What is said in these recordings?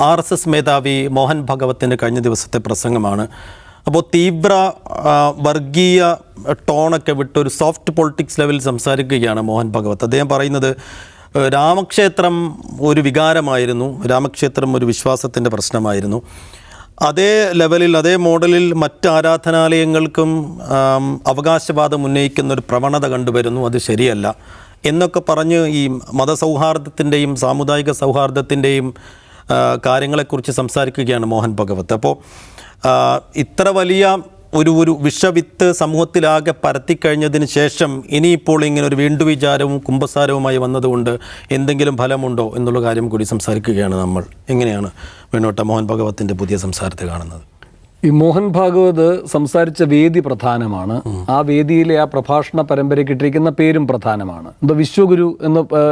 RSS മേധാവി മോഹൻ ഭഗവത്തിൻ്റെ കഴിഞ്ഞ ദിവസത്തെ പ്രസംഗമാണ്. അപ്പോൾ തീവ്ര വർഗീയ ടോണൊക്കെ വിട്ട് ഒരു സോഫ്റ്റ് പൊളിറ്റിക്സ് ലെവലിൽ സംസാരിക്കുകയാണ് മോഹൻ ഭഗവത്. അദ്ദേഹം പറയുന്നത് രാമക്ഷേത്രം ഒരു വികാരമായിരുന്നു, രാമക്ഷേത്രം ഒരു വിശ്വാസത്തിൻ്റെ പ്രശ്നമായിരുന്നു. അതേ ലെവലിൽ അതേ മോഡലിൽ മറ്റ് ആരാധനാലയങ്ങൾക്കും അവകാശവാദം ഉന്നയിക്കുന്ന ഒരു പ്രവണത കണ്ടുവരുന്നു, അത് ശരിയല്ല എന്നൊക്കെ പറഞ്ഞ് ഈ മതസൗഹാർദ്ദത്തിൻ്റെയും സാമുദായിക സൗഹാർദ്ദത്തിൻ്റെയും കാര്യങ്ങളെക്കുറിച്ച് സംസാരിക്കുകയാണ് മോഹൻ ഭഗവത്. അപ്പോൾ ഇത്ര വലിയ ഒരു വിഷവിത്ത് സമൂഹത്തിലാകെ പരത്തിക്കഴിഞ്ഞതിന് ശേഷം ഇനിയിപ്പോൾ ഇങ്ങനെ ഒരു വീണ്ടുവിചാരവും കുമ്പസാരവുമായി വന്നതുകൊണ്ട് എന്തെങ്കിലും ഫലമുണ്ടോ എന്നുള്ള കാര്യം കൂടി സംസാരിക്കുകയാണ് നമ്മൾ. എങ്ങനെയാണ് വേണോട്ട മോഹൻ ഭഗവത്തിൻ്റെ പുതിയ സംസാരത്തെ കാണുന്നത്? ഈ മോഹൻ ഭാഗവത് സംസാരിച്ച വേദി പ്രധാനമാണ്. ആ വേദിയിലെ ആ പ്രഭാഷണ പരമ്പരയ്ക്ക് ഇട്ടിരിക്കുന്ന പേരും പ്രധാനമാണ്. എന്തോ വിശ്വഗുരു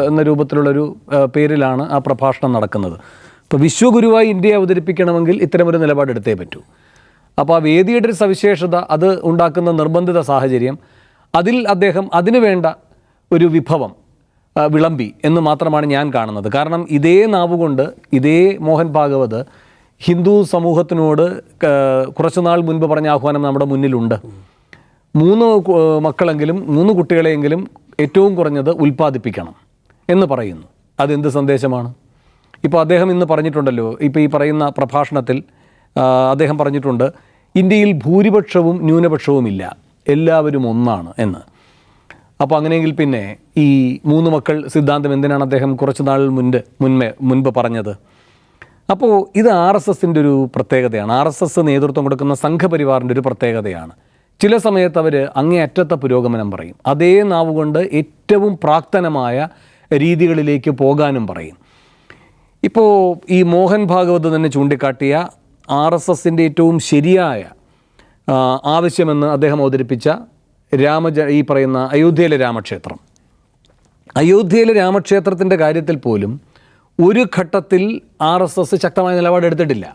എന്ന രൂപത്തിലുള്ളൊരു പേരിലാണ് ആ പ്രഭാഷണം നടക്കുന്നത്. ഇപ്പോൾ വിശ്വഗുരുവായി ഇന്ത്യയെ അവതരിപ്പിക്കണമെങ്കിൽ ഇത്തരമൊരു നിലപാടെടുത്തേ പറ്റൂ. അപ്പോൾ ആ വേദിയുടെ ഒരു സവിശേഷത, അത് ഉണ്ടാക്കുന്ന നിർബന്ധിത സാഹചര്യം, അതിൽ അദ്ദേഹം അതിനു വേണ്ട ഒരു വിഭവം വിളമ്പി എന്ന് മാത്രമാണ് ഞാൻ കാണുന്നത്. കാരണം ഇതേ നാവുകൊണ്ട് ഇതേ മോഹൻ ഭാഗവത് ഹിന്ദു സമൂഹത്തിനോട് കുറച്ചുനാൾ മുൻപ് പറഞ്ഞ ആഹ്വാനം നമ്മുടെ മുന്നിലുണ്ട്. 3 മക്കളെങ്കിലും 3 കുട്ടികളെയെങ്കിലും ഏറ്റവും കുറഞ്ഞത് ഉൽപ്പാദിപ്പിക്കണം എന്ന് പറയുന്നു. അതെന്ത് സന്ദേശമാണ്? ഇപ്പോൾ അദ്ദേഹം ഇന്ന് പറഞ്ഞിട്ടുണ്ടല്ലോ, ഇപ്പോൾ ഈ പറയുന്ന പ്രഭാഷണത്തിൽ അദ്ദേഹം പറഞ്ഞിട്ടുണ്ട്, ഇന്ത്യയിൽ ഭൂരിപക്ഷവും ന്യൂനപക്ഷവുമില്ല, എല്ലാവരും ഒന്നാണ് എന്ന്. അപ്പോൾ അങ്ങനെയെങ്കിൽ പിന്നെ ഈ 3 മക്കൾ സിദ്ധാന്തം എന്തിനാണ് അദ്ദേഹം കുറച്ച് നാൾ മുൻപ് പറഞ്ഞത്? അപ്പോൾ ഇത് RSSൻ്റെ ഒരു പ്രത്യേകതയാണ്. RSS നേതൃത്വം കൊടുക്കുന്ന സംഘപരിവാറിൻ്റെ ഒരു പ്രത്യേകതയാണ്. ചില സമയത്ത് അവർ അങ്ങേയറ്റത്തെ പുരോഗമനം പറയും, അതേ നാവുകൊണ്ട് ഏറ്റവും പ്രാക്തനമായ രീതികളിലേക്ക് പോകാനും പറയും. ഇപ്പോൾ ഈ മോഹൻ ഭാഗവത് തന്നെ ചൂണ്ടിക്കാട്ടിയ RSSൻ്റെ ഏറ്റവും ശരിയായ ആവശ്യമെന്ന് അദ്ദേഹം അവതരിപ്പിച്ച ഈ പറയുന്ന അയോധ്യയിലെ രാമക്ഷേത്രം. അയോധ്യയിലെ രാമക്ഷേത്രത്തിൻ്റെ കാര്യത്തിൽ പോലും ഒരു ഘട്ടത്തിൽ RSS ശക്തമായ നിലപാടെടുത്തിട്ടില്ല.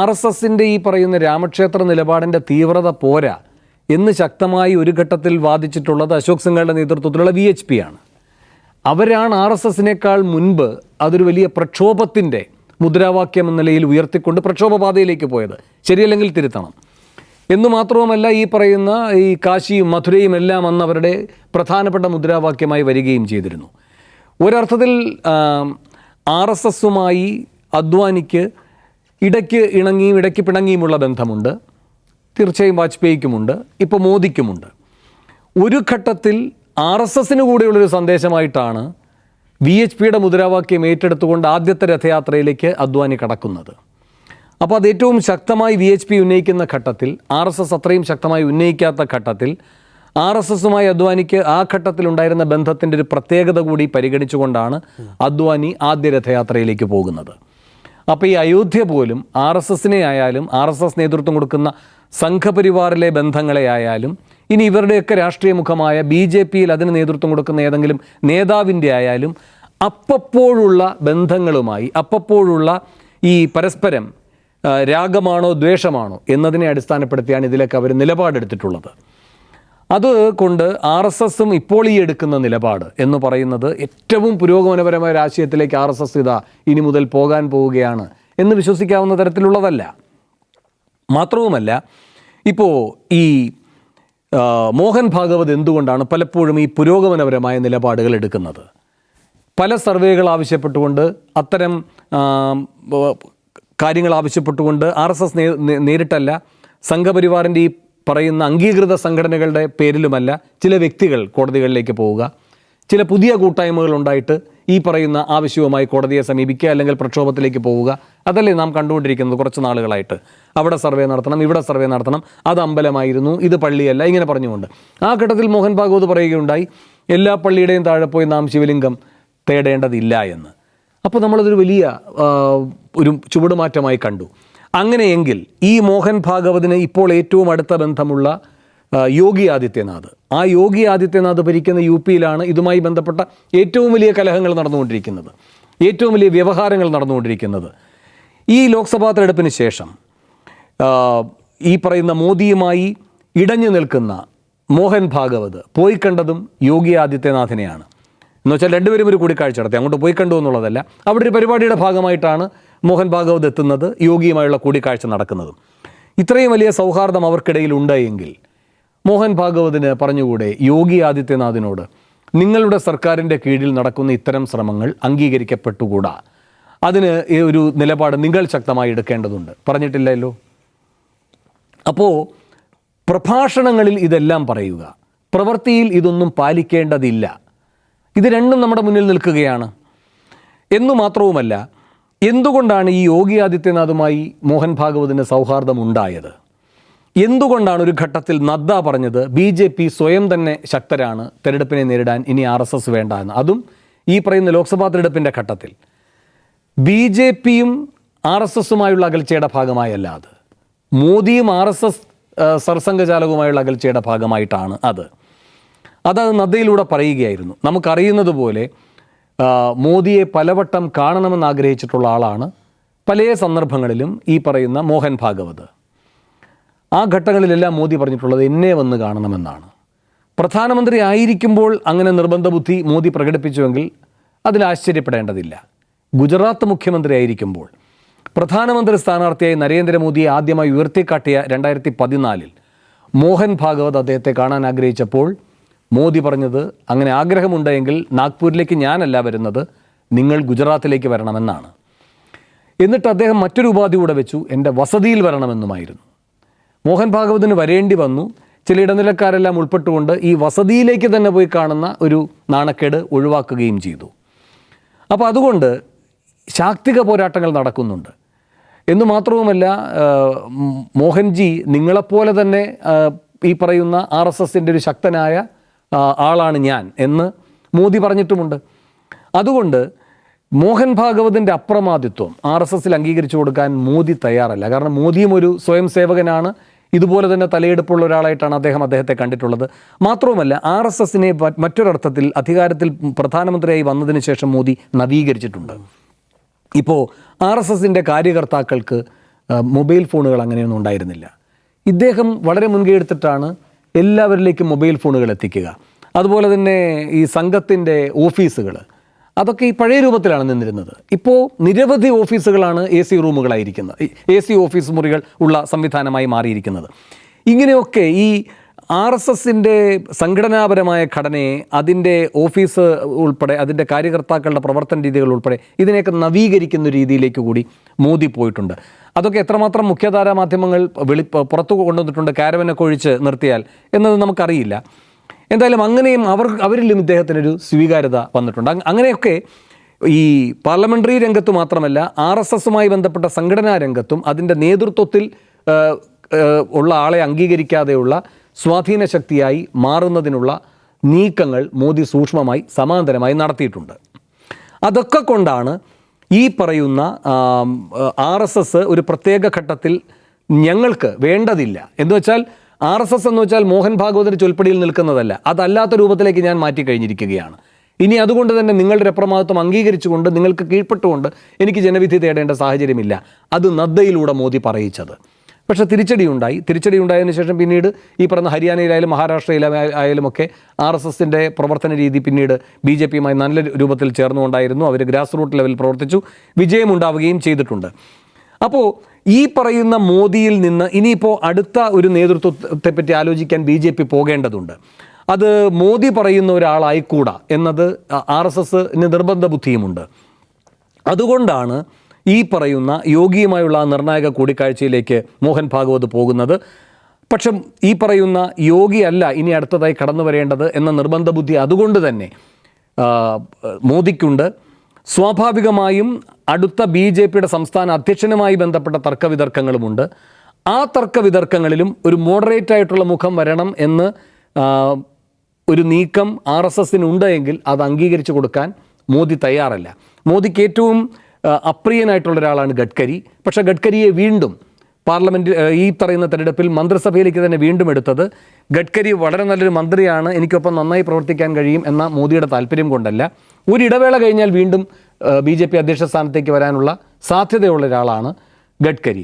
RSSൻ്റെ ഈ പറയുന്ന രാമക്ഷേത്ര നിലപാടിൻ്റെ തീവ്രത പോരാ എന്ന് ശക്തമായി ഒരു ഘട്ടത്തിൽ വാദിച്ചിട്ടുള്ളത് അശോക് സിംഗളുടെ നേതൃത്വത്തിലുള്ള VHP ആണ്. അവരാണ് RSSനേക്കാൾ മുൻപ് അതൊരു വലിയ പ്രക്ഷോഭത്തിൻ്റെ മുദ്രാവാക്യം എന്ന നിലയിൽ ഉയർത്തിക്കൊണ്ട് പ്രക്ഷോഭപാതയിലേക്ക് പോയത്. ശരിയല്ലെങ്കിൽ തിരുത്തണം എന്നു മാത്രവുമല്ല, ഈ പറയുന്ന ഈ കാശിയും മധുരയും എല്ലാം അന്ന് അവരുടെ പ്രധാനപ്പെട്ട മുദ്രാവാക്യമായി വരികയും ചെയ്തിരുന്നു. ഒരർത്ഥത്തിൽ RSSുമായി അദ്വാനിക്ക് ഇടയ്ക്ക് ഇണങ്ങിയും ഇടയ്ക്ക് പിണങ്ങിയുമുള്ള ബന്ധമുണ്ട്. തീർച്ചയായും വാജ്പേയിക്കുമുണ്ട്, ഇപ്പോൾ മോദിക്കുമുണ്ട്. ഒരു ഘട്ടത്തിൽ RSSന് കൂടെയുള്ളൊരു സന്ദേശമായിട്ടാണ് VHPയുടെ മുദ്രാവാക്യം ഏറ്റെടുത്തുകൊണ്ട് ആദ്യത്തെ രഥയാത്രയിലേക്ക് അദ്വാനി കടക്കുന്നത്. അപ്പോൾ അത് ഏറ്റവും ശക്തമായി VHP ഉന്നയിക്കുന്ന ഘട്ടത്തിൽ, RSS അത്രയും ശക്തമായി ഉന്നയിക്കാത്ത ഘട്ടത്തിൽ RSSുമായി അദ്വാനിക്ക് ആ ഘട്ടത്തിലുണ്ടായിരുന്ന ബന്ധത്തിൻ്റെ ഒരു പ്രത്യേകത കൂടി പരിഗണിച്ചുകൊണ്ടാണ് അദ്വാനി ആദ്യ രഥയാത്രയിലേക്ക് പോകുന്നത്. അപ്പോൾ ഈ അയോധ്യ പോലും RSSനെ ആയാലും RSS നേതൃത്വം കൊടുക്കുന്ന സംഘപരിവാറിലെ ബന്ധങ്ങളെ ആയാലും ഇനി ഇവരുടെയൊക്കെ രാഷ്ട്രീയ മുഖമായ BJPയിൽ അതിന് നേതൃത്വം കൊടുക്കുന്ന ഏതെങ്കിലും നേതാവിൻ്റെ ആയാലും അപ്പപ്പോഴുള്ള ബന്ധങ്ങളുമായി, അപ്പപ്പോഴുള്ള ഈ പരസ്പരം രാഗമാണോ ദ്വേഷമാണോ എന്നതിനെ അടിസ്ഥാനപ്പെടുത്തിയാണ് ഇതിലൊക്കെ അവർ നിലപാടെടുത്തിട്ടുള്ളത്. അതുകൊണ്ട് RSSും ഇപ്പോൾ ഈ എടുക്കുന്ന നിലപാട് എന്ന് പറയുന്നത് ഏറ്റവും പുരോഗമനപരമായ രാഷ്ട്രീയത്തിലേക്ക് RSS ഇനി മുതൽ പോകാൻ പോവുകയാണ് എന്ന് വിശ്വസിക്കാവുന്ന തരത്തിലുള്ളതല്ല. മാത്രവുമല്ല, ഇപ്പോൾ ഈ മോഹൻ ഭാഗവത് എന്തുകൊണ്ടാണ് പലപ്പോഴും ഈ പുരോഗമനപരമായ നിലപാടുകൾ എടുക്കുന്നത്? പല സർവേകൾ ആവശ്യപ്പെട്ടുകൊണ്ട്, അത്തരം കാര്യങ്ങൾ ആവശ്യപ്പെട്ടുകൊണ്ട് RSS നേരിട്ടല്ല, സംഘപരിവാറിൻ്റെ ഈ പറയുന്ന അംഗീകൃത സംഘടനകളുടെ പേരിലുമല്ല ചില വ്യക്തികൾ കോടതികളിലേക്ക് പോവുക, ചില പുതിയ കൂട്ടായ്മകൾ ഉണ്ടായിട്ട് ഈ പറയുന്ന ആവശ്യവുമായി കോടതിയെ സമീപിക്കുക, അല്ലെങ്കിൽ പ്രക്ഷോഭത്തിലേക്ക് പോവുക. അതല്ലേ നാം കണ്ടുകൊണ്ടിരിക്കുന്നത് കുറച്ച് നാളുകളായിട്ട്. അവിടെ സർവേ നടത്തണം, ഇവിടെ സർവേ നടത്തണം, അത് അമ്പലമായിരുന്നു, ഇത് പള്ളിയല്ല, ഇങ്ങനെ പറഞ്ഞുകൊണ്ട്. ആ ഘട്ടത്തിൽ മോഹൻ ഭാഗവത് പറയുകയുണ്ടായി, എല്ലാ പള്ളിയുടെയും താഴെ പോയി നാം ശിവലിംഗം തേടേണ്ടതില്ല എന്ന്. അപ്പോൾ നമ്മളതൊരു വലിയ ഒരു ചുവടുമാറ്റമായി കണ്ടു. അങ്ങനെയെങ്കിൽ ഈ മോഹൻ ഭാഗവതിന് ഇപ്പോൾ ഏറ്റവും അടുത്ത ബന്ധമുള്ള യോഗി ആദിത്യനാഥ്, ആ യോഗി ആദിത്യനാഥ് ഭരിക്കുന്ന UPയിലാണ് ഇതുമായി ബന്ധപ്പെട്ട ഏറ്റവും വലിയ കലഹങ്ങൾ നടന്നുകൊണ്ടിരിക്കുന്നത്, ഏറ്റവും വലിയ വ്യവഹാരങ്ങൾ നടന്നുകൊണ്ടിരിക്കുന്നത്. ഈ ലോക്സഭാ തെരഞ്ഞെടുപ്പിന് ശേഷം ഈ പറയുന്ന മോദിയുമായി ഇടഞ്ഞു നിൽക്കുന്ന മോഹൻ ഭാഗവത് പോയി കണ്ടതും യോഗി ആദിത്യനാഥിനെയാണ്. എന്ന് വെച്ചാൽ രണ്ടുപേരും ഒരു കൂടിക്കാഴ്ച നടത്തി, അങ്ങോട്ട് പോയി കണ്ടു എന്നുള്ളതല്ല. അവിടെ ഒരു പരിപാടിയുടെ ഭാഗമായിട്ടാണ് മോഹൻ ഭാഗവത് എത്തുന്നത്, യോഗിയുമായുള്ള കൂടിക്കാഴ്ച നടക്കുന്നതും. ഇത്രയും വലിയ സൗഹാർദ്ദം അവർക്കിടയിൽ ഉണ്ട് എങ്കിൽ മോഹൻ ഭാഗവതിന് പറഞ്ഞുകൂടെ യോഗി ആദിത്യനാഥിനോട് നിങ്ങളുടെ സർക്കാരിൻ്റെ കീഴിൽ നടക്കുന്ന ഇത്തരം ശ്രമങ്ങൾ അംഗീകരിക്കപ്പെട്ടുകൂടാ, അതിന് ഒരു നിലപാട് നിങ്ങൾ ശക്തമായി എടുക്കേണ്ടതുണ്ട്? പറഞ്ഞിട്ടില്ലല്ലോ. അപ്പോൾ പ്രഭാഷണങ്ങളിൽ ഇതെല്ലാം പറയുക, പ്രവൃത്തിയിൽ ഇതൊന്നും പാലിക്കേണ്ടതില്ല. ഇത് രണ്ടും നമ്മുടെ മുന്നിൽ നിൽക്കുകയാണ്. എന്നു മാത്രവുമല്ല, എന്തുകൊണ്ടാണ് ഈ യോഗി ആദിത്യനാഥുമായി മോഹൻ ഭാഗവതിന് സൗഹാർദ്ദം ഉണ്ടായത്? എന്തുകൊണ്ടാണ് ഒരു ഘട്ടത്തിൽ നദ്ദ പറഞ്ഞത് BJP സ്വയം തന്നെ ശക്തരാണ്, തെരഞ്ഞെടുപ്പിനെ നേരിടാൻ ഇനി RSS വേണ്ട എന്ന്? അതും ഈ പറയുന്ന ലോക്സഭാ തെരഞ്ഞെടുപ്പിൻ്റെ ഘട്ടത്തിൽ. BJPയും RSSുമായുള്ള അകൽച്ചയുടെ ഭാഗമായല്ല അത്, മോദിയും RSS സർസംഘചാലകവുമായുള്ള അകൽച്ചയുടെ ഭാഗമായിട്ടാണ് അത് നദ്ദയിലൂടെ പറയുകയായിരുന്നു. നമുക്കറിയുന്നത് പോലെ മോദിയെ പലവട്ടം കാണണമെന്ന് ആഗ്രഹിച്ചിട്ടുള്ള ആളാണ് പല സന്ദർഭങ്ങളിലും ഈ പറയുന്ന മോഹൻ ഭാഗവത്. ആ ഘട്ടങ്ങളിലെല്ലാം മോദി പറഞ്ഞിട്ടുള്ളത് എന്നെ വന്ന് കാണണമെന്നാണ്. പ്രധാനമന്ത്രി ആയിരിക്കുമ്പോൾ അങ്ങനെ നിർബന്ധ ബുദ്ധി മോദി പ്രകടിപ്പിച്ചുവെങ്കിൽ അതിൽ ആശ്ചര്യപ്പെടേണ്ടതില്ല. ഗുജറാത്ത് മുഖ്യമന്ത്രി ആയിരിക്കുമ്പോൾ പ്രധാനമന്ത്രി സ്ഥാനാർത്ഥിയായി നരേന്ദ്രമോദിയെ ആദ്യമായി ഉയർത്തിക്കാട്ടിയ 2014 മോഹൻ ഭാഗവത് അദ്ദേഹത്തെ കാണാൻ ആഗ്രഹിച്ചപ്പോൾ മോദി പറഞ്ഞത് അങ്ങനെ ആഗ്രഹമുണ്ടെങ്കിൽ നാഗ്പൂരിലേക്ക് ഞാനല്ല വരുന്നത്, നിങ്ങൾ ഗുജറാത്തിലേക്ക് വരണമെന്നാണ്. എന്നിട്ട് അദ്ദേഹം മറ്റൊരു ഉപാധി കൂടെ വെച്ചു, എൻ്റെ വസതിയിൽ വരണമെന്നുമായിരുന്നു. മോഹൻ ഭാഗവതിന് വരേണ്ടി വന്നു. ചില ഇടനിലക്കാരെല്ലാം ഉൾപ്പെട്ടുകൊണ്ട് ഈ വസതിയിലേക്ക് തന്നെ പോയി കാണുന്ന ഒരു നാണക്കേട് ഒഴിവാക്കുകയും ചെയ്തു. അപ്പോൾ അതുകൊണ്ട് ശാക്തിക പോരാട്ടങ്ങൾ നടക്കുന്നുണ്ട്. എന്നു മാത്രവുമല്ല, മോഹൻജി നിങ്ങളെപ്പോലെ തന്നെ ഈ പറയുന്ന RSSൻ്റെ ഒരു ശക്തനായ ആളാണ് ഞാൻ എന്ന് മോദി പറഞ്ഞിട്ടുമുണ്ട്. അതുകൊണ്ട് മോഹൻ ഭാഗവതിൻ്റെ അപ്രമാദിത്വം RSSൽ അംഗീകരിച്ചു കൊടുക്കാൻ മോദി തയ്യാറല്ല. കാരണം മോദിയും ഒരു സ്വയം സേവകനാണ്, ഇതുപോലെ തന്നെ തലയെടുപ്പുള്ള ഒരാളായിട്ടാണ് അദ്ദേഹത്തെ കണ്ടിട്ടുള്ളത്. മാത്രവുമല്ല, RSSനെ മറ്റൊരർത്ഥത്തിൽ അധികാരത്തിൽ പ്രധാനമന്ത്രിയായി വന്നതിന് ശേഷം മോദി നവീകരിച്ചിട്ടുണ്ട്. ഇപ്പോൾ RSSൻ്റെ കാര്യകർത്താക്കൾക്ക് മൊബൈൽ ഫോണുകൾ അങ്ങനെയൊന്നും ഉണ്ടായിരുന്നില്ല. ഇദ്ദേഹം വളരെ മുൻകൈ എടുത്തിട്ടാണ് എല്ലാവരിലേക്കും മൊബൈൽ ഫോണുകൾ എത്തിക്കുക. അതുപോലെ തന്നെ ഈ സംഘത്തിൻ്റെ ഓഫീസുകൾ അതൊക്കെ ഈ പഴയ രൂപത്തിലാണ് നിന്നിരുന്നത്. ഇപ്പോൾ നിരവധി ഓഫീസുകളാണ് AC റൂമുകളായിരിക്കുന്നത്, AC ഓഫീസ് മുറികൾ ഉള്ള സംവിധാനമായി മാറിയിരിക്കുന്നത്. ഇങ്ങനെയൊക്കെ ഈ RSSൻ്റെ സംഘടനാപരമായ ഘടനയെ, അതിൻ്റെ ഓഫീസ് ഉൾപ്പെടെ, അതിൻ്റെ കാര്യകർത്താക്കളുടെ പ്രവർത്തന രീതികൾ ഉൾപ്പെടെ ഇതിനെയൊക്കെ നവീകരിക്കുന്ന രീതിയിലേക്ക് കൂടി മോദി പോയിട്ടുണ്ട്. അതൊക്കെ എത്രമാത്രം മുഖ്യധാരാ മാധ്യമങ്ങൾ പുറത്തു കൊണ്ടുവന്നിട്ടുണ്ട് കാരവനൊക്കെ ഒഴിച്ച് നിർത്തിയാൽ എന്നത് നമുക്കറിയില്ല. എന്തായാലും അങ്ങനെയും അവരിലും ഇദ്ദേഹത്തിനൊരു സ്വീകാര്യത വന്നിട്ടുണ്ട്. അങ്ങനെയൊക്കെ ഈ പാർലമെൻ്ററി രംഗത്ത് മാത്രമല്ല, RSSുമായി ബന്ധപ്പെട്ട സംഘടനാ രംഗത്തും അതിൻ്റെ നേതൃത്വത്തിൽ ഉള്ള ആളെ അംഗീകരിക്കാതെയുള്ള സ്വാധീന ശക്തിയായി മാറുന്നതിനുള്ള നീക്കങ്ങൾ മോദി സൂക്ഷ്മമായി സമാന്തരമായി നടത്തിയിട്ടുണ്ട്. അതൊക്കെ കൊണ്ടാണ് ഈ പറയുന്ന RSS ഒരു പ്രത്യേക ഘട്ടത്തിൽ ഞങ്ങൾക്ക് വേണ്ടതില്ല എന്ന് വെച്ചാൽ, RSS എന്ന് വെച്ചാൽ മോഹൻ ഭാഗവതിൻ്റെ ചൊൽപ്പടിയിൽ നിൽക്കുന്നതല്ല, അതല്ലാത്ത രൂപത്തിലേക്ക് ഞാൻ മാറ്റിക്കഴിഞ്ഞിരിക്കുകയാണ്. ഇനി അതുകൊണ്ട് തന്നെ നിങ്ങളുടെ അപ്രമാദിത്വം അംഗീകരിച്ചുകൊണ്ട്, നിങ്ങൾക്ക് കീഴ്പ്പെട്ടുകൊണ്ട് എനിക്ക് ജനവിധി തേടേണ്ട സാഹചര്യമില്ല. അത് നദ്ദയിലൂടെ മോദി പറയിച്ചത്. പക്ഷേ തിരിച്ചടി ഉണ്ടായതിനു ശേഷം പിന്നീട് ഈ പറഞ്ഞ ഹരിയാനയിലായാലും മഹാരാഷ്ട്രയിലായാലുമൊക്കെ RSSൻ്റെ പ്രവർത്തന രീതി പിന്നീട് BJPയുമായി നല്ല രൂപത്തിൽ ചേർന്നുകൊണ്ടായിരുന്നു. അവർ ഗ്രാസ് റൂട്ട് ലെവലിൽ പ്രവർത്തിച്ചു, വിജയമുണ്ടാവുകയും ചെയ്തിട്ടുണ്ട്. അപ്പോൾ ഈ പറയുന്ന മോദിയിൽ നിന്ന് ഇനിയിപ്പോൾ അടുത്ത ഒരു നേതൃത്വത്തെപ്പറ്റി ആലോചിക്കാൻ BJP പോകേണ്ടതുണ്ട്. അത് മോദി പറയുന്ന ഒരാളായിക്കൂടാ എന്നത് RSSന് നിർബന്ധ ബുദ്ധിയുമുണ്ട്. അതുകൊണ്ടാണ് ഈ പറയുന്ന യോഗിയുമായുള്ള നിർണായക കൂടിക്കാഴ്ചയിലേക്ക് മോഹൻ ഭാഗവത് പോകുന്നത്. പക്ഷെ ഈ പറയുന്ന യോഗി അല്ല ഇനി അടുത്തതായി കടന്നു വരേണ്ടത് എന്ന നിർബന്ധ ബുദ്ധി അതുകൊണ്ട് തന്നെ മോദിക്കുണ്ട്. സ്വാഭാവികമായും അടുത്ത BJPയുടെ സംസ്ഥാന അധ്യക്ഷനുമായി ബന്ധപ്പെട്ട തർക്കവിതർക്കങ്ങളുമുണ്ട്. ആ തർക്കവിതർക്കങ്ങളിലും ഒരു മോഡറേറ്റ് ആയിട്ടുള്ള മുഖം വരണം എന്ന് ഒരു നീക്കം RSSനുണ്ട് എങ്കിൽ അത് അംഗീകരിച്ചു കൊടുക്കാൻ മോദി തയ്യാറല്ല. മോദിക്ക് ഏറ്റവും അപ്രിയനായിട്ടുള്ള ഒരാളാണ് ഗഡ്കരി. പക്ഷേ ഗഡ്കരിയെ വീണ്ടും പാർലമെൻറ്റ് ഈ പറയുന്ന തെരഞ്ഞെടുപ്പിൽ മന്ത്രിസഭയിലേക്ക് തന്നെ വീണ്ടും എടുത്തത് ഗഡ്കരി വളരെ നല്ലൊരു മന്ത്രിയാണ്, എനിക്കൊപ്പം നന്നായി പ്രവർത്തിക്കാൻ കഴിയും എന്ന മോദിയുടെ താല്പര്യം കൊണ്ടല്ല. ഒരു ഇടവേള കഴിഞ്ഞാൽ വീണ്ടും BJP അധ്യക്ഷ സ്ഥാനത്തേക്ക് വരാനുള്ള സാധ്യതയുള്ള ഒരാളാണ് ഗഡ്കരി.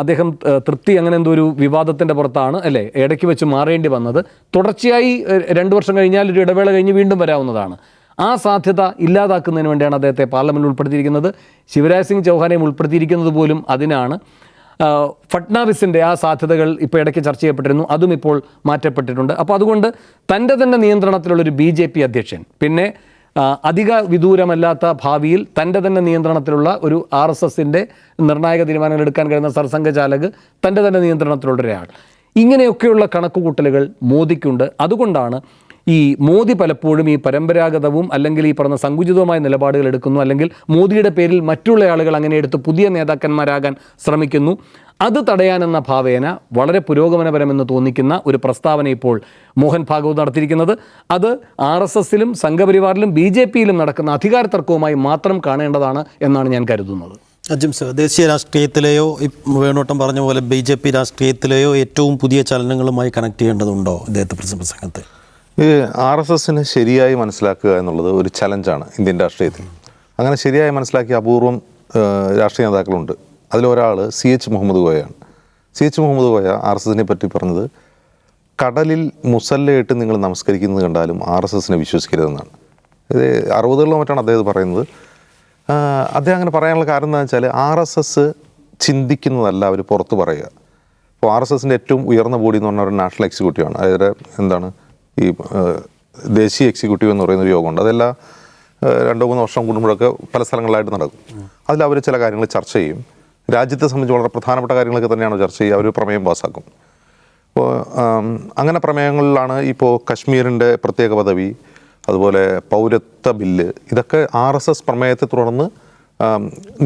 അദ്ദേഹം തൃപ്തി അങ്ങനെ എന്തോ ഒരു വിവാദത്തിൻ്റെ പുറത്താണ് അല്ലേ ഇടയ്ക്ക് വെച്ച് മാറേണ്ടി വന്നത്. തുടർച്ചയായി 2 വർഷം കഴിഞ്ഞാൽ ഒരു ഇടവേള കഴിഞ്ഞ് വീണ്ടും വരാവുന്നതാണ്. ആ സാധ്യത ഇല്ലാതാക്കുന്നതിന് വേണ്ടിയാണ് അദ്ദേഹത്തെ പാർലമെൻറ്റിൽ ഉൾപ്പെടുത്തിയിരിക്കുന്നത്. ശിവരാജ് സിംഗ് ചൗഹാനെയും ഉൾപ്പെടുത്തിയിരിക്കുന്നത് പോലും അതിനാണ്. ഫട്നാവിസിൻ്റെ ആ സാധ്യതകൾ ഇപ്പോൾ ഇടയ്ക്ക് ചർച്ച ചെയ്യപ്പെട്ടിരുന്നു, അതും ഇപ്പോൾ മാറ്റപ്പെട്ടിട്ടുണ്ട്. അപ്പോൾ അതുകൊണ്ട് തൻ്റെ തന്നെ നിയന്ത്രണത്തിലുള്ളൊരു BJP അധ്യക്ഷൻ, പിന്നെ അധിക വിദൂരമല്ലാത്ത ഭാവിയിൽ തൻ്റെ തന്നെ നിയന്ത്രണത്തിലുള്ള ഒരു RSSൻ്റെ നിർണായക തീരുമാനങ്ങൾ എടുക്കാൻ കഴിയുന്ന സർസംഘചാലക്, തൻ്റെ തന്നെ നിയന്ത്രണത്തിലുള്ള ഒരാൾ, ഇങ്ങനെയൊക്കെയുള്ള കണക്കുകൂട്ടലുകൾ മോദിക്കുണ്ട്. അതുകൊണ്ടാണ് ഈ മോദി പലപ്പോഴും ഈ പരമ്പരാഗതവും അല്ലെങ്കിൽ ഈ പറഞ്ഞ സങ്കുചിതവുമായ നിലപാടുകൾ എടുക്കുന്നു, അല്ലെങ്കിൽ മോദിയുടെ പേരിൽ മറ്റുള്ള ആളുകൾ അങ്ങനെ എടുത്ത് പുതിയ നേതാക്കന്മാരാകാൻ ശ്രമിക്കുന്നു. അത് തടയാനെന്ന ഭാവേന വളരെ പുരോഗമനപരമെന്ന് തോന്നിക്കുന്ന ഒരു പ്രസ്താവന ഇപ്പോൾ മോഹൻ ഭാഗവത് നടത്തിയിരിക്കുന്നത്, അത് RSSലും സംഘപരിവാറിലും BJPയിലും നടക്കുന്ന അധികാര തർക്കവുമായി മാത്രം കാണേണ്ടതാണ് എന്നാണ് ഞാൻ കരുതുന്നത്. അജിം സർ, ദേശീയ രാഷ്ട്രീയത്തിലെയോ വേണോട്ടം പറഞ്ഞ പോലെ BJP രാഷ്ട്രീയത്തിലെയോ ഏറ്റവും പുതിയ ചലനങ്ങളുമായി കണക്ട് ചെയ്യേണ്ടതുണ്ടോ ഇദ്ദേഹത്തെ പ്രസംഗത്തെ? ഈ RSSനെ ശരിയായി മനസ്സിലാക്കുക എന്നുള്ളത് ഒരു ചലഞ്ചാണ് ഇന്ത്യൻ രാഷ്ട്രീയത്തിൽ. അങ്ങനെ ശരിയായി മനസ്സിലാക്കിയ അപൂർവം രാഷ്ട്രീയ നേതാക്കളുണ്ട്. അതിലൊരാൾ CH മുഹമ്മദ് കോയയാണ്. CH മുഹമ്മദ് കോയ RSSനെ പറ്റി പറഞ്ഞത്, കടലിൽ മുസല്ലയിട്ട് നിങ്ങൾ നമസ്കരിക്കുന്നത് കണ്ടാലും RSSനെ വിശ്വസിക്കരുതെന്നാണ്. ഇത് 60കളിലോ മറ്റാണ് അദ്ദേഹം പറയുന്നത്. അദ്ദേഹം അങ്ങനെ പറയാനുള്ള കാരണം എന്താണെന്ന് വെച്ചാൽ RSS ചിന്തിക്കുന്നതല്ല അവർ പുറത്ത് പറയുക. ഇപ്പോൾ RSSൻ്റെ ഏറ്റവും ഉയർന്ന ബോഡി എന്ന് പറഞ്ഞാൽ ഒരു നാഷണൽ എക്സിക്യൂട്ടീവാണ്. അതായത് എന്താണ് ഈ ദേശീയ എക്സിക്യൂട്ടീവ് എന്ന് പറയുന്നൊരു യോഗമുണ്ട്. അതെല്ലാം 2-3 വർഷം കൂടുമ്പോഴൊക്കെ പല സ്ഥലങ്ങളിലായിട്ട് നടക്കും. അതിലവർ ചില കാര്യങ്ങൾ ചർച്ച ചെയ്യും. രാജ്യത്തെ സംബന്ധിച്ച് വളരെ പ്രധാനപ്പെട്ട കാര്യങ്ങളൊക്കെ തന്നെയാണ് ചർച്ച ചെയ്യുക. അവർ പ്രമേയം പാസ്സാക്കും. അപ്പോൾ അങ്ങനെ പ്രമേയങ്ങളിലാണ് ഇപ്പോൾ കശ്മീരിൻ്റെ പ്രത്യേക പദവി, അതുപോലെ പൗരത്വ ബില്ല്, ഇതൊക്കെ RSS പ്രമേയത്തെ തുടർന്ന്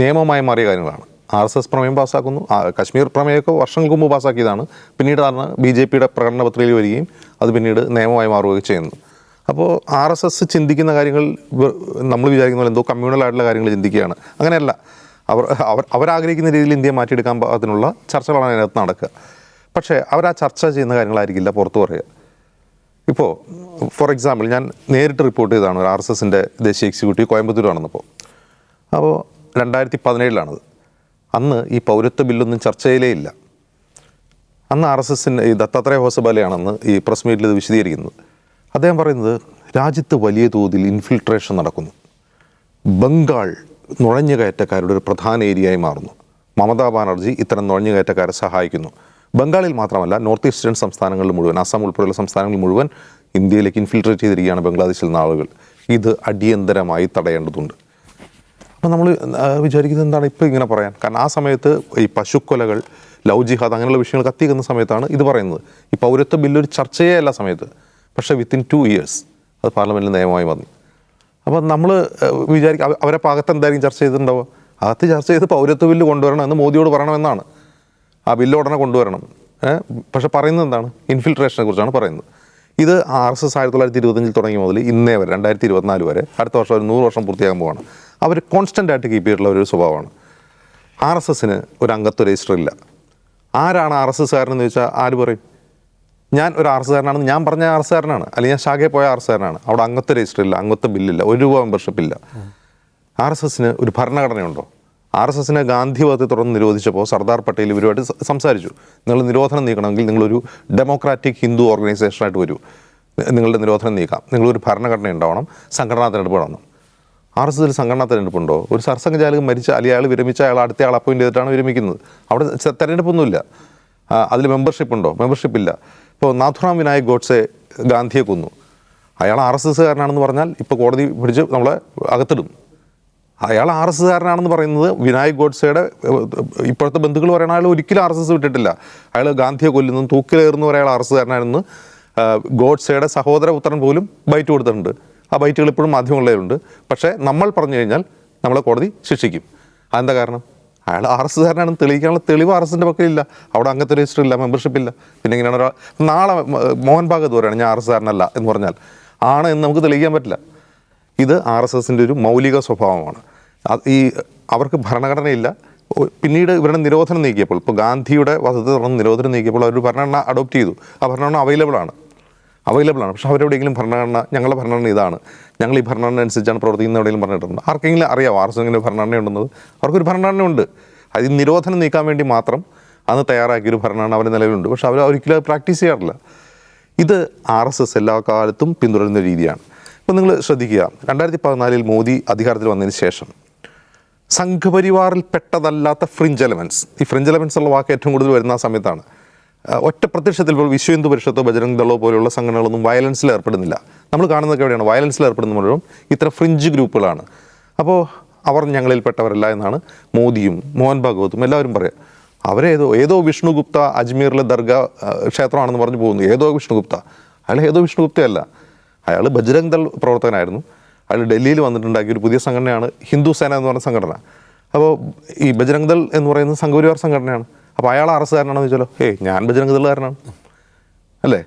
നിയമമായി മാറിയ കാര്യങ്ങളാണ്. RSS പ്രമേയം പാസ്സാക്കുന്നു. കശ്മീർ പ്രമേയമൊക്കെ വർഷങ്ങൾക്ക് മുമ്പ് പാസ്സാക്കിയതാണ്. പിന്നീടാണ് BJPയുടെ പ്രകടന പത്രികയിൽ വരികയും അത് പിന്നീട് നിയമമായി മാറുകയും ചെയ്യുന്നത്. അപ്പോൾ RSS ചിന്തിക്കുന്ന കാര്യങ്ങൾ നമ്മൾ വിചാരിക്കുന്ന പോലെ എന്തോ കമ്മ്യൂണലായിട്ടുള്ള കാര്യങ്ങൾ ചിന്തിക്കുകയാണ്. അങ്ങനെയല്ല. അവരാഗ്രഹിക്കുന്ന രീതിയിൽ ഇന്ത്യയെ മാറ്റിയെടുക്കാൻ പാകത്തിനുള്ള ചർച്ചകളാണ് അതിനകത്ത് നടക്കുക. പക്ഷേ അവർ ആ ചർച്ച ചെയ്യുന്ന കാര്യങ്ങളായിരിക്കില്ല പുറത്തു പറയുക. ഇപ്പോൾ ഫോർ എക്സാമ്പിൾ ഞാൻ നേരിട്ട് റിപ്പോർട്ട് ചെയ്തതാണ് ഒരു RSSൻ്റെ ദേശീയ എക്സിക്യൂട്ടീവ് കോയമ്പത്തൂർ നടന്നപ്പോൾ. അപ്പോൾ 2017 അന്ന് ഈ പൗരത്വ ബില്ലൊന്നും ചർച്ചയിലേ ഇല്ല. അന്ന് RSSൻ്റെ ഈ ദത്താത്രേയ ഹോസബാലയാണെന്ന് ഈ പ്രസ് മീറ്റിൽ ഇത് വിശദീകരിക്കുന്നത്. അദ്ദേഹം പറയുന്നത്, രാജ്യത്ത് വലിയ തോതിൽ ഇൻഫിൽട്രേഷൻ നടക്കുന്നു. ബംഗാൾ നുഴഞ്ഞുകയറ്റക്കാരുടെ ഒരു പ്രധാന ഏരിയയായി മാറുന്നു. മമതാ ബാനർജി ഇത്തരം നുഴഞ്ഞുകയറ്റക്കാരെ സഹായിക്കുന്നു. ബംഗാളിൽ മാത്രമല്ല, നോർത്ത് ഈസ്റ്റേൺ സംസ്ഥാനങ്ങളിൽ മുഴുവൻ, അസം ഉൾപ്പെടെയുള്ള സംസ്ഥാനങ്ങളിൽ മുഴുവൻ ഇന്ത്യയിലേക്ക് ഇൻഫിൽട്രേറ്റ് ചെയ്തിരിക്കുകയാണ് ബംഗ്ലാദേശിൽ നിന്ന് ആളുകൾ. ഇത് അടിയന്തരമായി തടയേണ്ടതുണ്ട്. അപ്പോൾ നമ്മൾ വിചാരിക്കുന്നത് എന്താണ് ഇപ്പോൾ ഇങ്ങനെ പറയാൻ? കാരണം ആ സമയത്ത് ഈ പശുക്കൊലകൾ, ലവ് ജിഹാദ് അങ്ങനെയുള്ള വിഷയങ്ങൾ കത്തിക്കുന്ന സമയത്താണ് ഇത് പറയുന്നത്. ഈ പൗരത്വ ബില്ലൊരു ചർച്ചയേ അല്ല സമയത്ത്. പക്ഷേ വിത്തിൻ 2 years അത് പാർലമെൻറ്റിൽ നിയമമായി വന്നു. അപ്പോൾ നമ്മൾ വിചാരിക്കും അവരെ ഭാഗത്ത് എന്തായിരിക്കും ചർച്ച ചെയ്തിട്ടുണ്ടാവുക? അകത്ത് ചർച്ച ചെയ്ത് പൗരത്വ ബില്ല് കൊണ്ടുവരണം എന്ന് മോദിയോട് പറയണമെന്നാണ്. ആ ബില്ല് ഉടനെ കൊണ്ടുവരണം. പക്ഷെ പറയുന്നത് എന്താണ്? ഇൻഫിൽട്രേഷനെ കുറിച്ചാണ് പറയുന്നത്. ഇത് RSS 1925 തുടങ്ങിയ മുതൽ ഇന്നേ വരെ 2024 വരെ, അടുത്ത വർഷം ഒരു 100 വർഷം പൂർത്തിയാകാൻ പോവാണ്. അവർ കോൺസ്റ്റൻ്റ് ആയിട്ട് കീപ്പ് ചെയ്തിട്ടുള്ള ഒരു സ്വഭാവമാണ്. RSSന് ഒരു അംഗത്വ രജിസ്റ്റർ ഇല്ല. ആരാണ് RSSകാരനെന്ന് ചോദിച്ചാൽ ആര് പറയും? ഞാൻ ഒരു RSSകാരനാണെന്ന് ഞാൻ പറഞ്ഞ RSSകാരനാണ്, അല്ലെങ്കിൽ ഞാൻ ശാഖയിൽ പോയ RSSകാരനാണ്. അവിടെ അംഗത്വ രജിസ്റ്റർ ഇല്ല, അംഗത്വ ബില്ലില്ല, ₹1 മെമ്പർഷിപ്പ് ഇല്ല. RSSന് ഒരു ഭരണഘടനയുണ്ടോ? RSSനെ ഗാന്ധിവാദത്തെ തുടർന്ന് നിരോധിച്ചപ്പോൾ സർദാർ പട്ടേൽ ഇവരുമായിട്ട് സംസാരിച്ചു. നിങ്ങൾ നിരോധനം നീക്കണമെങ്കിൽ നിങ്ങളൊരു ഡെമോക്രാറ്റിക് ഹിന്ദു ഓർഗനൈസേഷനായിട്ട് വരൂ, നിങ്ങളുടെ നിരോധനം നീക്കാം, നിങ്ങളൊരു ഭരണഘടന ഉണ്ടാവണം, സംഘടനാ തിരഞ്ഞെടുപ്പ് നടണം. RSSൽ സംഘടനാ തിരഞ്ഞെടുപ്പുണ്ടോ? ഒരു സർസംഘചാലകൻ മരിച്ച അല്ലെങ്കിൽ അയാൾ വിരമിച്ച അയാൾ അടുത്ത ആൾ അപ്പോയിൻ്റ് ചെയ്തിട്ടാണ് വിരമിക്കുന്നത്. അവിടെ തിരഞ്ഞെടുപ്പൊന്നുമില്ല. അതിൽ മെമ്പർഷിപ്പ് ഉണ്ടോ? മെമ്പർഷിപ്പ് ഇല്ല. ഇപ്പോൾ നാഥുറാം വിനായക് ഗോഡ്സെ ഗാന്ധിയെ കൊന്നു. അയാൾ RSSകാരനാണെന്ന് പറഞ്ഞാൽ ഇപ്പോൾ കോടതി പിടിച്ച് നമ്മളെ അകത്തിടും. അയാൾ RSSകാരനാണെന്ന് പറയുന്നത് വിനായക് ഗോഡ്സെയുടെ ഇപ്പോഴത്തെ ബന്ധുക്കൾ പറയുന്ന അയാൾ ഒരിക്കലും RSS വിട്ടിട്ടില്ല. അയാൾ ഗാന്ധിയെ കൊല്ലുന്നതും തൂക്കിലേറുന്നു പറയാൻ RSSകാരനാണെന്ന് ഗോഡ്സെയുടെ സഹോദര പുത്രൻ പോലും ബൈറ്റ് കൊടുത്തിട്ടുണ്ട്. ആ ബൈറ്റുകൾ ഇപ്പോഴും മാധ്യമങ്ങളിലുണ്ട്. പക്ഷേ നമ്മൾ പറഞ്ഞു കഴിഞ്ഞാൽ നമ്മളെ കോടതി ശിക്ഷിക്കും. അതെന്താ കാരണം? അയാൾ RSSകാരനാണെന്ന് തെളിയിക്കാനുള്ള തെളിവ് RSSൻ്റെ പക്കലില്ല. അവിടെ അംഗത്വ രജിസ്റ്റർ ഇല്ല, മെമ്പർഷിപ്പ് ഇല്ല. പിന്നെ ഇങ്ങനെയാണ് ഒരാൾ നാളെ മോഹൻ ഭാഗവത് പറയുകയാണ് ഞാൻ RSSകാരനല്ല എന്ന് പറഞ്ഞാൽ ആണ് എന്ന് നമുക്ക് തെളിയിക്കാൻ പറ്റില്ല. ഇത് RSSൻ്റെ ഒരു മൗലിക സ്വഭാവമാണ്. ഈ അവർക്ക് ഭരണഘടനയില്ല. പിന്നീട് ഇവരുടെ നിരോധനം നീക്കിയപ്പോൾ, ഇപ്പോൾ ഗാന്ധിയുടെ വധത്തെ തുടർന്ന് നിരോധനം നീക്കിയപ്പോൾ അവരൊരു ഭരണഘടന അഡോപ്റ്റ് ചെയ്തു. ആ ഭരണഘടന അവൈലബിൾ ആണ്. പക്ഷെ അവരെവിടെയെങ്കിലും ഭരണഘടന ഞങ്ങളുടെ ഭരണഘടന ഇതാണ്, ഞങ്ങൾ ഈ ഭരണഘടന അനുസരിച്ചാണ് പ്രവർത്തിക്കുന്നത് എവിടെയെങ്കിലും പറഞ്ഞിട്ടുണ്ട്? ആർക്കെങ്കിലും അറിയാമോ RSSങ്ങനെ ഭരണഘടന ഉണ്ടെന്നത്? അവർക്കൊരു ഭരണഘടന ഉണ്ട്. അത് നിരോധനം നീക്കാൻ വേണ്ടി മാത്രം അന്ന് തയ്യാറാക്കിയൊരു ഭരണഘടന അവരുടെ നിലവിലുണ്ട്. പക്ഷെ അവർ ഒരിക്കലും പ്രാക്ടീസ് ചെയ്യാറില്ല. ഇത് RSS എല്ലാ കാലത്തും പിന്തുടരുന്ന രീതിയാണ്. ഇപ്പം നിങ്ങൾ ശ്രദ്ധിക്കുക, 2014 മോദി അധികാരത്തിൽ വന്നതിന് ശേഷം സംഘപരിവാറിൽ പെട്ടതല്ലാത്ത ഫ്രിഞ്ച് എലമെൻറ്റ്സ്, ഈ ഫ്രിഞ്ച് എലമെൻറ്റ്സ് ഉള്ള വാക്ക് ഏറ്റവും കൂടുതൽ വരുന്ന ആ സമയത്താണ്. ഒറ്റ പ്രത്യക്ഷത്തിൽ ഇപ്പോൾ വിശ്വ ഹിന്ദു പരിഷത്തോ ബജരംഗ് ദളോ പോലെയുള്ള സംഘടനകളൊന്നും വയലൻസിൽ ഏർപ്പെടുന്നില്ല. നമ്മൾ കാണുന്നതൊക്കെ എവിടെയാണ്? വയലൻസിൽ ഏർപ്പെടുന്നപ്പോഴും ഇത്തരം ഫ്രിഞ്ച് ഗ്രൂപ്പുകളാണ്. അപ്പോൾ അവർ ഞങ്ങളിൽപ്പെട്ടവരല്ല എന്നാണ് മോദിയും മോഹൻ ഭാഗവതും എല്ലാവരും പറയുക. അവരേതോ വിഷ്ണുഗുപ്ത അജ്മീറിലെ ദർഗാ ക്ഷേത്രമാണെന്ന് പറഞ്ഞു പോകുന്നു. ഏതോ വിഷ്ണുഗുപ്ത, അയാൾ ഏതോ വിഷ്ണുഗുപ്തയല്ല, അയാൾ ബജ്രംഗ് ദൾ പ്രവർത്തകനായിരുന്നു. അയാൾ ഡൽഹിയിൽ വന്നിട്ടുണ്ടാക്കിയ ഒരു പുതിയ സംഘടനയാണ് ഹിന്ദു സേന എന്ന് പറഞ്ഞ സംഘടന. അപ്പോൾ ഈ ബജ്രംഗ് ദൾ എന്ന് പറയുന്നത് സംഘപരിവാർ സംഘടനയാണ്. അപ്പോൾ അയാൾ അറസ്റ്റുകാരനാണെന്ന് ചോദിച്ചാലോ, ഞാൻ ബജ്രംഗ് ദളുകാരനാണ് അല്ലേ?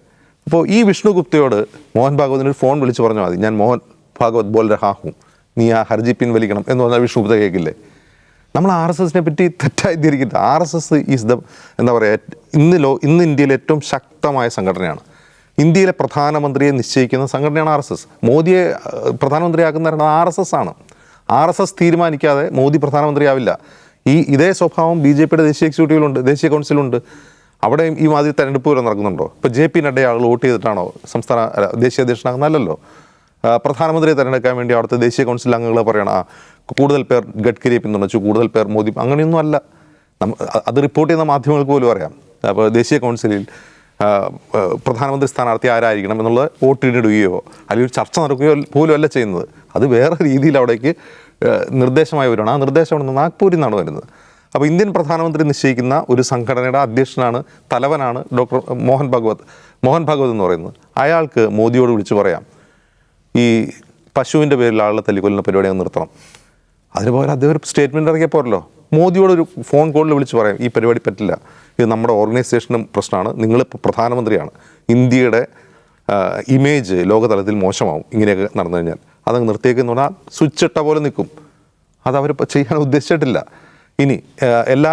അപ്പോൾ ഈ വിഷ്ണുഗുപ്തയോട് മോഹൻ ഭാഗവതിന് ഒരു ഫോൺ വിളിച്ച് പറഞ്ഞാൽ മതി, ഞാൻ മോഹൻ ഭാഗവത് ബോൽ രഹാ ഹൂം, നീ ആ ഹർജി പിൻവലിക്കണം എന്ന് പറഞ്ഞാൽ വിഷ്ണുഗുപ്ത കേൾക്കില്ലേ? നമ്മൾ RSSനെ പറ്റി തെറ്റായി ധരിക്കരുത്. RSS ഈസ് ദ എന്താ പറയുക, ഇന്ന് ഇന്ത്യയിലെ ഏറ്റവും ശക്തമായ സംഘടനയാണ്. ഇന്ത്യയിലെ പ്രധാനമന്ത്രിയെ നിശ്ചയിക്കുന്ന സംഘടനയാണ് RSS. മോദിയെ പ്രധാനമന്ത്രിയാക്കുന്ന RSS ആണ്. RSS തീരുമാനിക്കാതെ മോദി പ്രധാനമന്ത്രിയാവില്ല. ഇതേ സ്വഭാവം BJPയുടെ ദേശീയ എക്സിക്യൂട്ടീവിലുണ്ട്, ദേശീയ കൗൺസിലുണ്ട്. അവിടെ ഈ മാതിരി തെരഞ്ഞെടുപ്പ് വരെ നടക്കുന്നുണ്ടോ? ഇപ്പോൾ JP നഡ്ഡയെ ആളുകൾ വോട്ട് ചെയ്തിട്ടാണോ ദേശീയ അധ്യക്ഷനാകുന്നല്ലോ? പ്രധാനമന്ത്രിയെ തിരഞ്ഞെടുക്കാൻ വേണ്ടി അവിടുത്തെ ദേശീയ കൗൺസിൽ അംഗങ്ങൾ പറയണം കൂടുതൽ പേർ ഗഡ്കരിയെ പിന്തുണച്ചു, കൂടുതൽ പേർ മോദി. അങ്ങനെയൊന്നും അല്ല. അത് റിപ്പോർട്ട് ചെയ്യുന്ന മാധ്യമങ്ങൾക്ക് പോലും അറിയാം. അപ്പോൾ ദേശീയ കൗൺസിലിൽ പ്രധാനമന്ത്രി സ്ഥാനാർത്ഥി ആരായിരിക്കണം എന്നുള്ളത് വോട്ടിടുകയോ അല്ലെങ്കിൽ ഒരു ചർച്ച നടക്കുകയോ പോലും അല്ല ചെയ്യുന്നത്. അത് വേറെ രീതിയിൽ അവിടേക്ക് നിർദ്ദേശമായി വരുവാണ്. ആ നിർദ്ദേശം അവിടെ നിന്ന് നാഗ്പൂരിൽ നിന്നാണ് വരുന്നത്. അപ്പോൾ ഇന്ത്യൻ പ്രധാനമന്ത്രി നിശ്ചയിക്കുന്ന ഒരു സംഘടനയുടെ അധ്യക്ഷനാണ്, തലവനാണ് ഡോക്ടർ മോഹൻ ഭാഗവത് എന്ന് പറയുന്നത്. അയാൾക്ക് മോദിയോട് വിളിച്ച് പറയാം, ഈ പശുവിൻ്റെ പേരിൽ ആളുടെ തല്ലിക്കൊല്ലുന്ന പരിപാടി നിർത്തണം. അതിനുപോലെ അദ്ദേഹം ഒരു സ്റ്റേറ്റ്മെൻറ്റ് ഇറക്കിയാൽ പോരല്ലോ. മോദിയോട് ഒരു ഫോൺ കോളിൽ വിളിച്ച് പറയാം, ഈ പരിപാടി പറ്റില്ല, ഇത് നമ്മുടെ ഓർഗനൈസേഷനും പ്രശ്നമാണ്, നിങ്ങളിപ്പോൾ പ്രധാനമന്ത്രിയാണ്, ഇന്ത്യയുടെ ഇമേജ് ലോകതലത്തിൽ മോശമാവും ഇങ്ങനെയൊക്കെ നടന്നു കഴിഞ്ഞാൽ, അതങ്ങ് നിർത്തിയേക്കെന്ന് പറഞ്ഞാൽ സ്വിച്ച് ഇട്ട പോലെ നിൽക്കും. അതവർ ചെയ്യാൻ ഉദ്ദേശിച്ചിട്ടില്ല. ഇനി എല്ലാ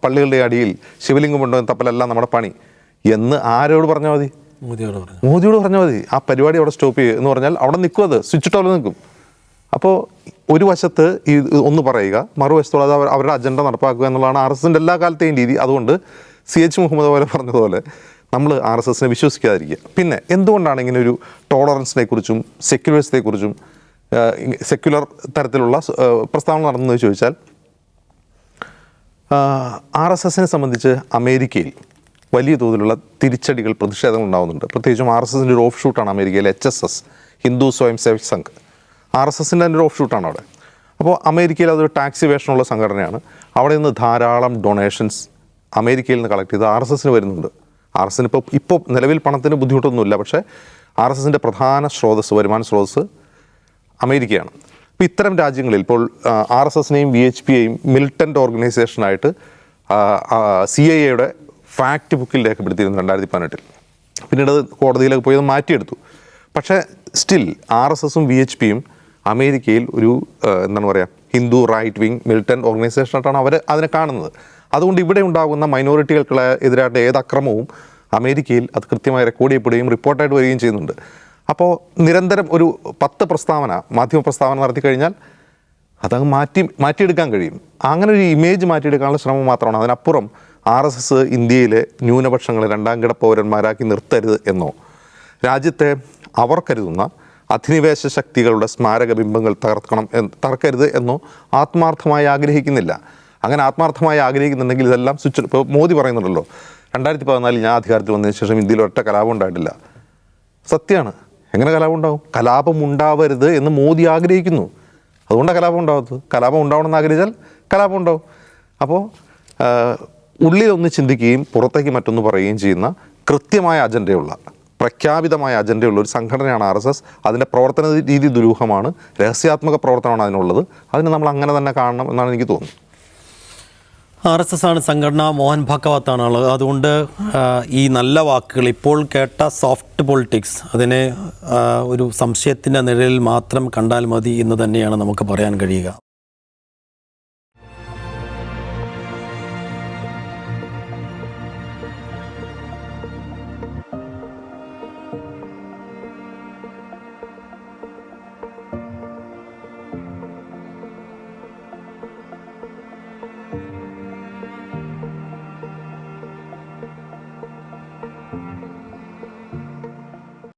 പള്ളികളുടെ അടിയിൽ ശിവലിംഗം കൊണ്ടുപോകുന്ന തപ്പലെല്ലാം നമ്മുടെ പണി എന്ന് ആരോട് പറഞ്ഞാൽ മതി? മോദിയോട് പറഞ്ഞാൽ മതി. ആ പരിപാടി അവിടെ സ്റ്റോപ്പ് ചെയ്യുക എന്ന് പറഞ്ഞാൽ അവിടെ നിൽക്കും, അത് സ്വിച്ച് ഇട്ട പോലെ നിൽക്കും. അപ്പോൾ ഒരു വശത്ത് ഈ ഒന്ന് പറയുക, മറുവശത്തോടെ അത് അവരുടെ അജണ്ട നടപ്പാക്കുക എന്നുള്ളതാണ് RSSൻ്റെ എല്ലാ കാലത്തെയും രീതി. അതുകൊണ്ട് CH മുഹമ്മദ് പോലെ പറഞ്ഞതുപോലെ നമ്മൾ RSSനെ വിശ്വസിക്കാതിരിക്കുക. പിന്നെ എന്തുകൊണ്ടാണ് ഇങ്ങനെ ഒരു ടോളറൻസിനെ കുറിച്ചും സെക്യുലറിസത്തെ കുറിച്ചും സെക്യുലർ തരത്തിലുള്ള പ്രസ്താവന നടന്നതെന്ന് ചോദിച്ചാൽ, RSSനെ സംബന്ധിച്ച് അമേരിക്കയിൽ വലിയ തോതിലുള്ള തിരിച്ചടികൾ, പ്രതിഷേധങ്ങൾ ഉണ്ടാകുന്നുണ്ട്. പ്രത്യേകിച്ചും RSSൻ്റെ ഒരു ഓഫ് ഷൂട്ടാണ് അമേരിക്കയിലെ HSS, ഹിന്ദു സ്വയം സേവക് സംഘ്. RSSൻ്റെ തന്നെ ഒരു ഓഫ് ഷൂട്ടാണ് അവിടെ. അപ്പോൾ അമേരിക്കയിൽ അതൊരു ടാക്സ് ഇവേഷനുള്ള സംഘടനയാണ്. അവിടെ നിന്ന് ധാരാളം ഡൊണേഷൻസ് അമേരിക്കയിൽ നിന്ന് കളക്ട് ചെയ്ത് RSSന് വരുന്നുണ്ട്. RSSന് ഇപ്പോൾ നിലവിൽ പണത്തിന് ബുദ്ധിമുട്ടൊന്നുമില്ല, പക്ഷേ RSSൻ്റെ പ്രധാന വരുമാന സ്രോതസ്സ് അമേരിക്കയാണ്. ഇപ്പോൾ ഇത്തരം രാജ്യങ്ങളിൽ ഇപ്പോൾ RSSനെയും VHPയെയും മിലിറ്റൻ്റ് ഓർഗനൈസേഷനായിട്ട് CIA ഫാക്ട് ബുക്കിൽ രേഖപ്പെടുത്തിയിരുന്നു 2018. പിന്നീട് അത് കോടതിയിലേക്ക് പോയി അത് മാറ്റിയെടുത്തു. പക്ഷേ സ്റ്റിൽ RSSും VHPയും അമേരിക്കയിൽ ഒരു എന്താണ് പറയുക, ഹിന്ദു റൈറ്റ് വിങ് മിലിറ്റൻ്റ് ഓർഗനൈസേഷനായിട്ടാണ് അവർ അതിനെ കാണുന്നത്. അതുകൊണ്ട് ഇവിടെ ഉണ്ടാകുന്ന മൈനോറിറ്റികൾക്കെതിരായിട്ട് ഏത് അക്രമവും അമേരിക്കയിൽ അത് കൃത്യമായി റെക്കോർഡ് ചെയ്യപ്പെടുകയും റിപ്പോർട്ടായിട്ട് വരികയും ചെയ്യുന്നുണ്ട്. അപ്പോൾ നിരന്തരം ഒരു 10 പ്രസ്താവന, മാധ്യമ പ്രസ്താവന നടത്തി കഴിഞ്ഞാൽ അതങ്ങ് മാറ്റിയെടുക്കാൻ കഴിയും. അങ്ങനെ ഒരു ഇമേജ് മാറ്റിയെടുക്കാനുള്ള ശ്രമം മാത്രമാണ്. അതിനപ്പുറം RSS ഇന്ത്യയിലെ ന്യൂനപക്ഷങ്ങളെ രണ്ടാം കിട പൗരന്മാരാക്കി നിർത്തരുത് എന്നോ രാജ്യത്തെ അവർ കരുതുന്ന അധിനിവേശ ശക്തികളുടെ സ്മാരക ബിംബങ്ങൾ തകർക്കരുത് എന്നോ ആത്മാർത്ഥമായി ആഗ്രഹിക്കുന്നില്ല. അങ്ങനെ ആത്മാർത്ഥമായി ആഗ്രഹിക്കുന്നുണ്ടെങ്കിൽ ഇതെല്ലാം ഇപ്പോൾ മോദി പറയുന്നുണ്ടല്ലോ, 2014 ഞാൻ അധികാരത്തിൽ വന്നതിന് ശേഷം ഇന്ത്യയിൽ ഒറ്റ കലാപം ഉണ്ടായിട്ടില്ല. സത്യമാണ്. എങ്ങനെ കലാപം ഉണ്ടാവും? കലാപം ഉണ്ടാവരുത് എന്ന് മോദി ആഗ്രഹിക്കുന്നു. അതുകൊണ്ടാണ് കലാപം ഉണ്ടാവാത്തത്. കലാപം ഉണ്ടാവണമെന്ന് ആഗ്രഹിച്ചാൽ കലാപം ഉണ്ടാവും. അപ്പോൾ ഉള്ളിലൊന്ന് ചിന്തിക്കുകയും പുറത്തേക്ക് മറ്റൊന്ന് പറയുകയും ചെയ്യുന്ന കൃത്യമായ അജണ്ടയുള്ള, പ്രഖ്യാപിതമായ അജണ്ടയുള്ള ഒരു സംഘടനയാണ് RSS. അതിൻ്റെ പ്രവർത്തന രീതി ദുരൂഹമാണ്, രഹസ്യാത്മക പ്രവർത്തനമാണ് അതിനുള്ളത്. അതിന് നമ്മൾ അങ്ങനെ തന്നെ കാണണം എന്നാണ് എനിക്ക് തോന്നുന്നത്. RSS ആണ് സംഘടന, മോഹൻ ഭാഗവത്താണ് ഉള്ളത്. അതുകൊണ്ട് ഈ നല്ല വാക്കുകൾ, ഇപ്പോൾ കേട്ട സോഫ്റ്റ് പൊളിറ്റിക്സ്, അതിനെ ഒരു സംശയത്തിൻ്റെ നിഴലിൽ മാത്രം കണ്ടാൽ മതി എന്ന് തന്നെയാണ് നമുക്ക് പറയാൻ കഴിയുക.